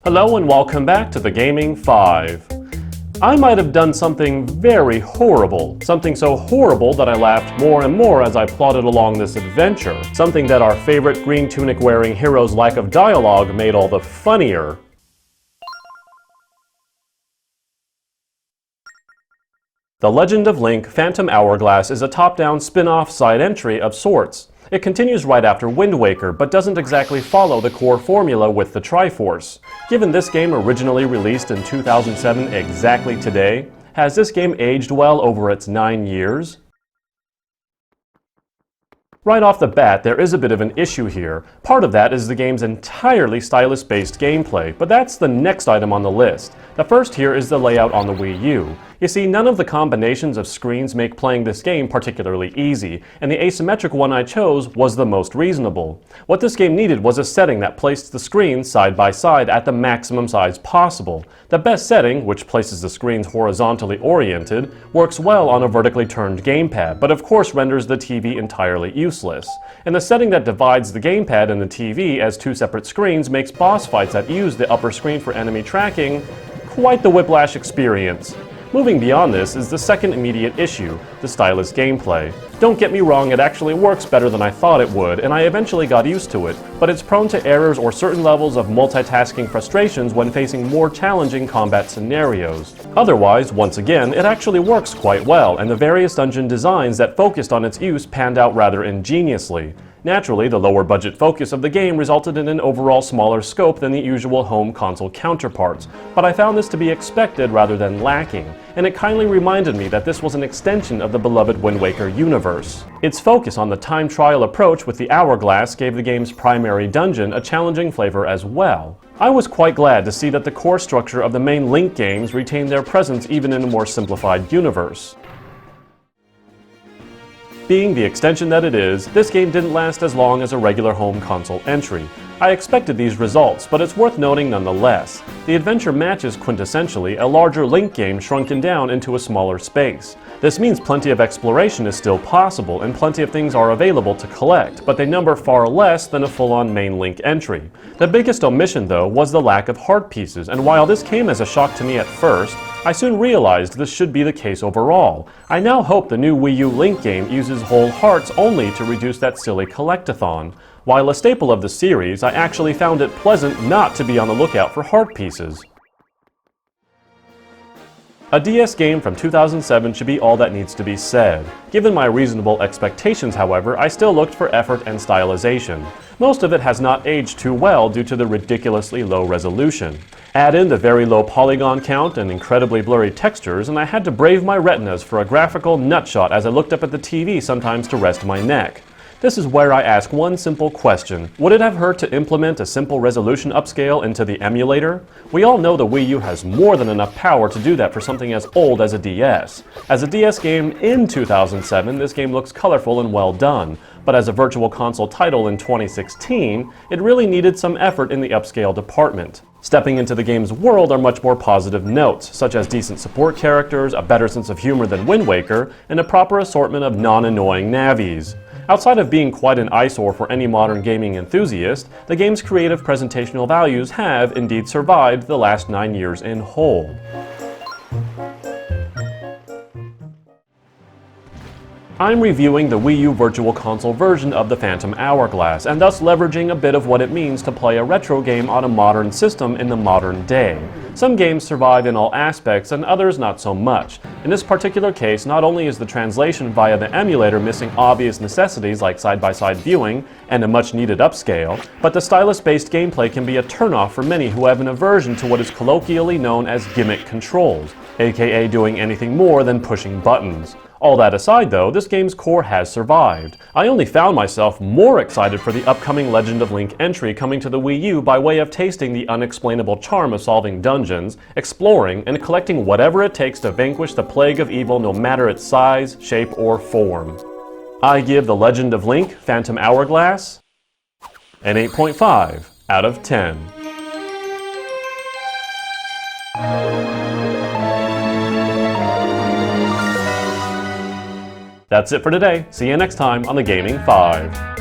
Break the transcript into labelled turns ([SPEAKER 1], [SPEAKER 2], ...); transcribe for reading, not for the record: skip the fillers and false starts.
[SPEAKER 1] Hello and welcome back to the Gaming 5. I might have done something very horrible. Something so horrible that I laughed more and more as I plodded along this adventure. Something that our favorite green tunic wearing hero's lack of dialogue made all the funnier. The Legend of Link Phantom Hourglass is a top-down spin-off side entry of sorts. It continues right after Wind Waker, but doesn't exactly follow the core formula with the Triforce. Given this game originally released in 2007 exactly today, has this game aged well over its 9 years? Right off the bat, there is a bit of an issue here. Part of that is the game's entirely stylus-based gameplay, but that's the next item on the list. The first here is the layout on the Wii U. You see, none of the combinations of screens make playing this game particularly easy, and the asymmetric one I chose was the most reasonable. What this game needed was a setting that placed the screens side by side at the maximum size possible. The best setting, which places the screens horizontally oriented, works well on a vertically turned gamepad, but of course renders the TV entirely useless. And the setting that divides the gamepad and the TV as two separate screens makes boss fights that use the upper screen for enemy tracking quite the whiplash experience. Moving beyond this is the second immediate issue, the stylus gameplay. Don't get me wrong, it actually works better than I thought it would, and I eventually got used to it, but it's prone to errors or certain levels of multitasking frustrations when facing more challenging combat scenarios. Otherwise, once again, it actually works quite well, and the various dungeon designs that focused on its use panned out rather ingeniously. Naturally, the lower budget focus of the game resulted in an overall smaller scope than the usual home console counterparts, but I found this to be expected rather than lacking, and it kindly reminded me that this was an extension of the beloved Wind Waker universe. Its focus on the time trial approach with the Hourglass gave the game's primary dungeon a challenging flavor as well. I was quite glad to see that the core structure of the main Link games retained their presence even in a more simplified universe. Being the extension that it is, this game didn't last as long as a regular home console entry. I expected these results, but it's worth noting nonetheless. The adventure matches quintessentially a larger Link game shrunken down into a smaller space. This means plenty of exploration is still possible, and plenty of things are available to collect, but they number far less than a full-on main Link entry. The biggest omission, though, was the lack of heart pieces, and while this came as a shock to me at first, I soon realized this should be the case overall. I now hope the new Wii U Link game uses whole hearts only to reduce that silly collectathon. While a staple of the series, I actually found it pleasant not to be on the lookout for heart pieces. A DS game from 2007 should be all that needs to be said. Given my reasonable expectations, however, I still looked for effort and stylization. Most of it has not aged too well due to the ridiculously low resolution. Add in the very low polygon count and incredibly blurry textures, and I had to brave my retinas for a graphical nutshot as I looked up at the TV sometimes to rest my neck. This is where I ask one simple question. Would it have hurt to implement a simple resolution upscale into the emulator? We all know the Wii U has more than enough power to do that for something as old as a DS. As a DS game in 2007, this game looks colorful and well done, but as a virtual console title in 2016, it really needed some effort in the upscale department. Stepping into the game's world are much more positive notes, such as decent support characters, a better sense of humor than Wind Waker, and a proper assortment of non-annoying navies. Outside of being quite an eyesore for any modern gaming enthusiast, the game's creative presentational values have indeed survived the last 9 years in whole. I'm reviewing the Wii U Virtual Console version of the Phantom Hourglass, and thus leveraging a bit of what it means to play a retro game on a modern system in the modern day. Some games survive in all aspects, and others not so much. In this particular case, not only is the translation via the emulator missing obvious necessities like side-by-side viewing and a much-needed upscale, but the stylus-based gameplay can be a turnoff for many who have an aversion to what is colloquially known as gimmick controls, aka doing anything more than pushing buttons. All that aside though, this game's core has survived. I only found myself more excited for the upcoming Legend of Link entry coming to the Wii U by way of tasting the unexplainable charm of solving dungeons, exploring, and collecting whatever it takes to vanquish the plague of evil no matter its size, shape, or form. I give The Legend of Link Phantom Hourglass an 8.5 out of 10. That's it for today. See you next time on the Gaming 5.